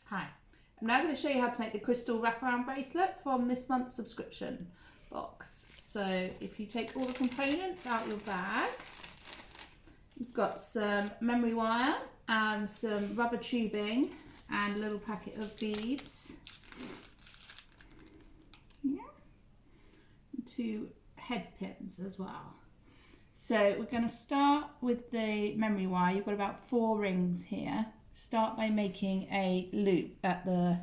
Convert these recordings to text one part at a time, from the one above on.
Hi, I'm now going to show you how to make the crystal wraparound bracelet from this month's subscription box. So if you take all the components out of your bag, you've got some memory wire and some rubber tubing and a little packet of beads. Yeah. And 2 head pins as well. So we're going to start with the memory wire. You've got about 4 rings here. Start by making a loop at the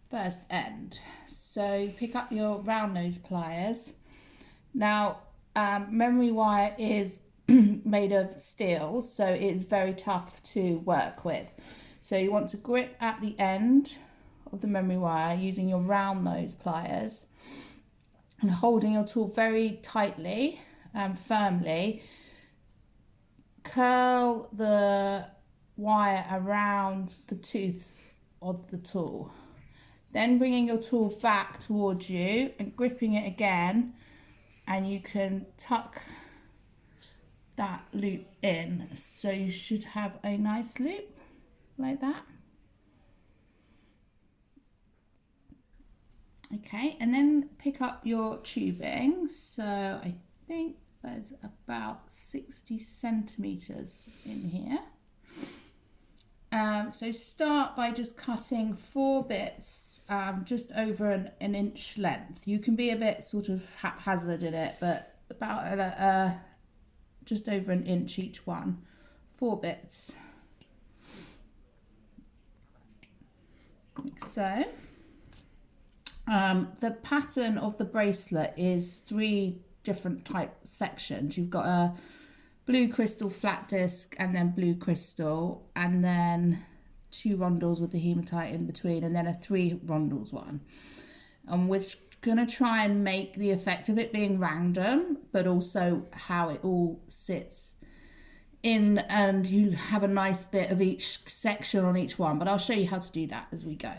first end. So pick up your round nose pliers. Now memory wire is made of steel, so it's very tough to work with. So you want to grip at the end of the memory wire using your round nose pliers and holding your tool very tightly and firmly. Curl the wire around the tooth of the tool, then bringing your tool back towards you and gripping it again, and you can tuck that loop in, so you should have a nice loop like that. Okay, and then pick up your tubing. So I think there's about 60 centimeters in here. So start by just cutting 4 bits just over an inch length. You can be a bit sort of haphazard in it, but about just over an inch each one. 4 bits. Like so. The pattern of the bracelet is 3 different type sections. You've got a blue crystal flat disc, and then blue crystal, and then 2 rondels with the hematite in between, and then a 3 rondels one. And we're gonna try and make the effect of it being random, but also how it all sits in, and you have a nice bit of each section on each one, but I'll show you how to do that as we go.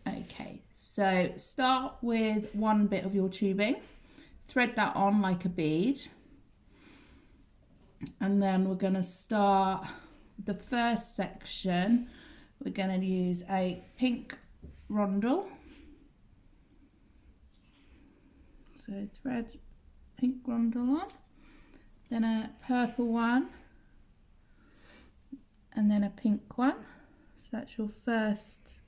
Okay, so start with 1 bit of your tubing, thread that on like a bead. And then we're going to start the first section. We're going to use a pink rondel. So thread pink rondel on, then a purple one, and then a pink one. So that's your first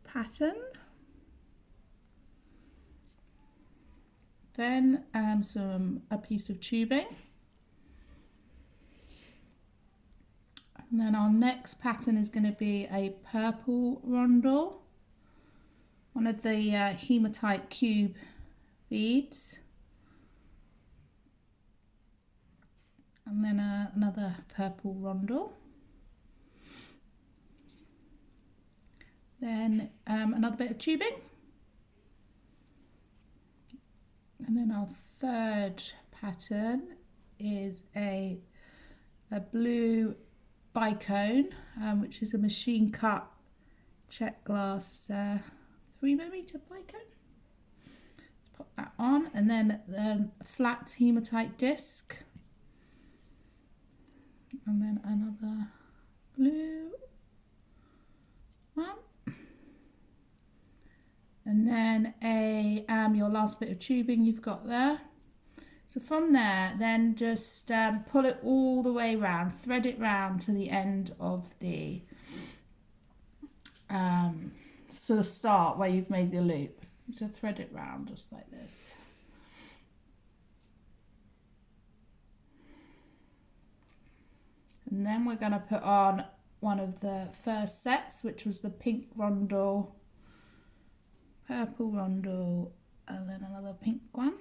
pattern. Then a piece of tubing. And then our next pattern is going to be a purple rondel, one of the hematite cube beads, and then another purple rondel, then another bit of tubing, and then our third pattern is a blue bicone, which is a machine cut check glass 3mm bicone. Let's pop that on, and then the flat hematite disc, and then another blue one, and then your last bit of tubing you've got there. So from there, then just pull it all the way round, thread it round to the end of the sort of start where you've made the loop. So thread it round just like this. And then we're going to put on one of the first sets, which was the pink rondel, purple rondel, and then another pink one.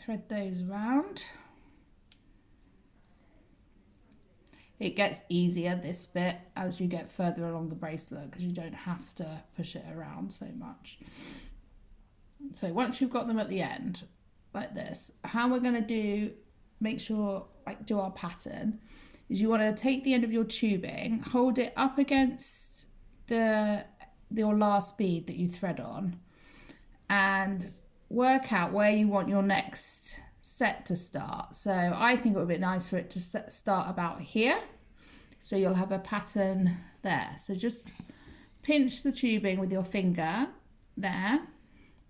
Thread those around. It gets easier this bit as you get further along the bracelet, because you don't have to push it around so much. So once you've got them at the end like this, how we're going to do our pattern is you want to take the end of your tubing, hold it up against your last bead that you thread on, and work out where you want your next set to start. So I think it would be nice for it to start about here. So you'll have a pattern there. So just pinch the tubing with your finger there,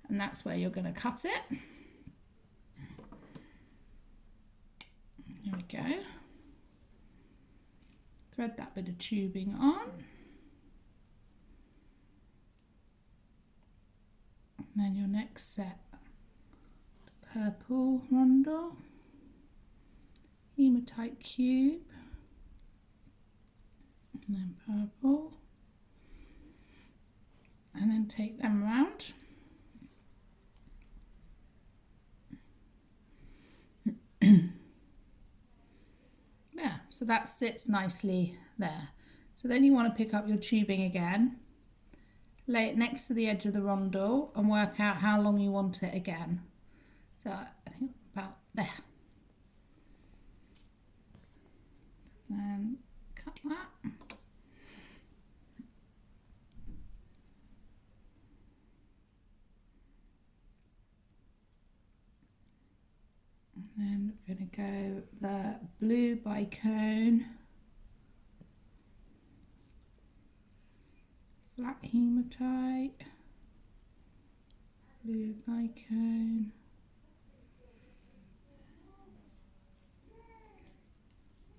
and that's where you're going to cut it. There we go. Thread that bit of tubing on. And then your next set, the purple rondel, hematite cube, and then purple, and then take them around. Yeah, so that sits nicely there. So then you want to pick up your tubing again, lay it next to the edge of the rondel and work out how long you want it again. So I think about there. Then cut that. And then we're going to go the blue bicone, flat hematite, blue bicone,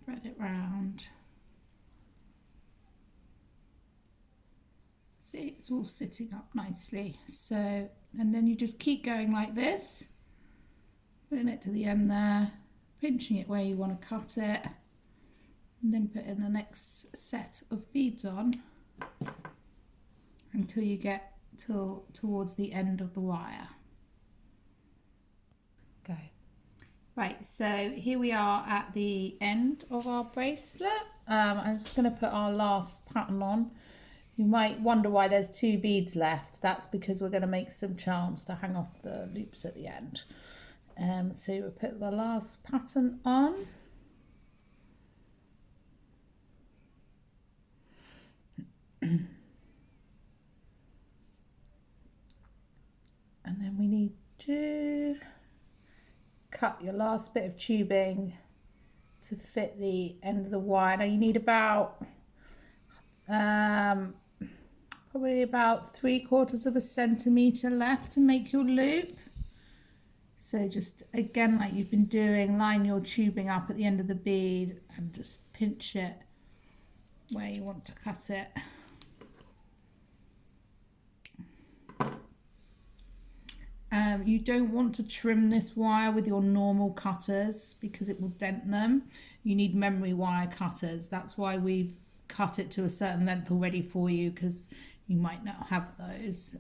thread it round. See, it's all sitting up nicely. So, and then you just keep going like this. Putting it to the end there, pinching it where you want to cut it, and then putting the next set of beads on until you get towards the end of the wire. Go. Right, so here we are at the end of our bracelet. I'm just going to put our last pattern on. You might wonder why there's 2 beads left. That's because we're going to make some charms to hang off the loops at the end. So we'll put the last pattern on. And then we need to cut your last bit of tubing to fit the end of the wire. Now you need about probably about 3/4 centimetre left to make your loop. So just again, like you've been doing, line your tubing up at the end of the bead and just pinch it where you want to cut it. You don't want to trim this wire with your normal cutters because it will dent them. You need memory wire cutters. That's why we've cut it to a certain length already for you, because you might not have those.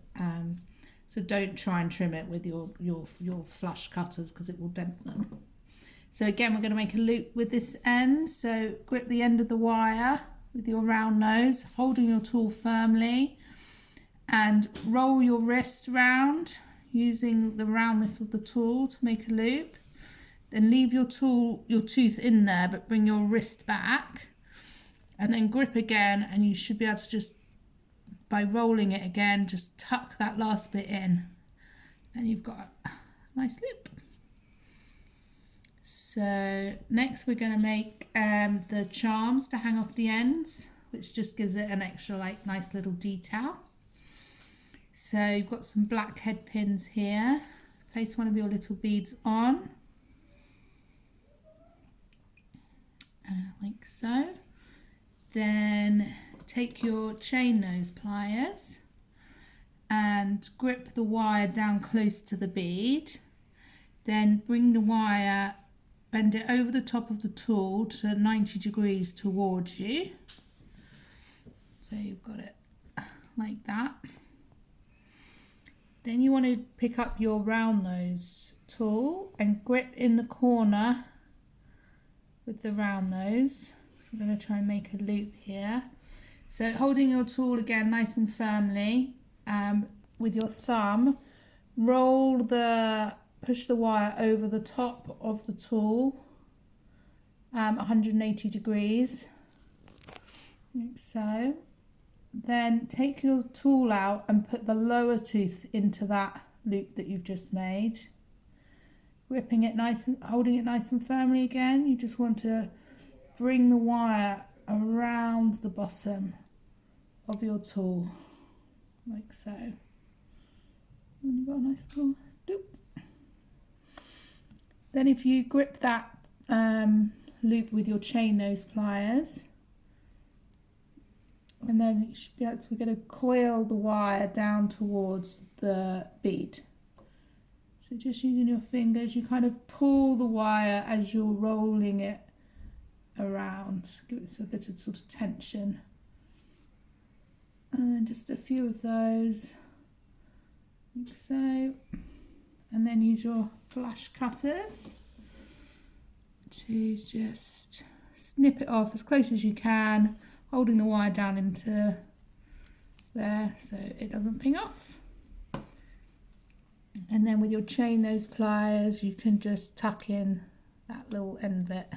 So don't try and trim it with your flush cutters because it will dent them. So again, we're going to make a loop with this end. So grip the end of the wire with your round nose, holding your tool firmly, and roll your wrist round using the roundness of the tool to make a loop. Then leave your tooth in there, but bring your wrist back, and then grip again, and you should be able to just, by rolling it again, just tuck that last bit in, and you've got a nice loop. So next we're going to make the charms to hang off the ends, which just gives it an extra nice little detail. So you've got some black head pins here. Place one of your little beads on, like so. Then take your chain nose pliers and grip the wire down close to the bead. Then bring the wire, bend it over the top of the tool to 90 degrees towards you. So you've got it like that. Then you want to pick up your round nose tool and grip in the corner with the round nose. So I'm going to try and make a loop here. So holding your tool again nice and firmly, with your thumb, push the wire over the top of the tool, 180 degrees, like so. Then take your tool out and put the lower tooth into that loop that you've just made. gripping it nice and holding it nice and firmly again. You just want to bring the wire around the bottom of your tool, like so. And you've got a nice little doop. Then if you grip that loop with your chain nose pliers, and then you should be able to, we're going to coil the wire down towards the bead. So just using your fingers, you kind of pull the wire as you're rolling it around. Give it a bit of sort of tension. And then just a few of those, like so. And then use your flash cutters to just snip it off as close as you can, holding the wire down into there so it doesn't ping off. And then with your chain nose pliers, you can just tuck in that little end bit.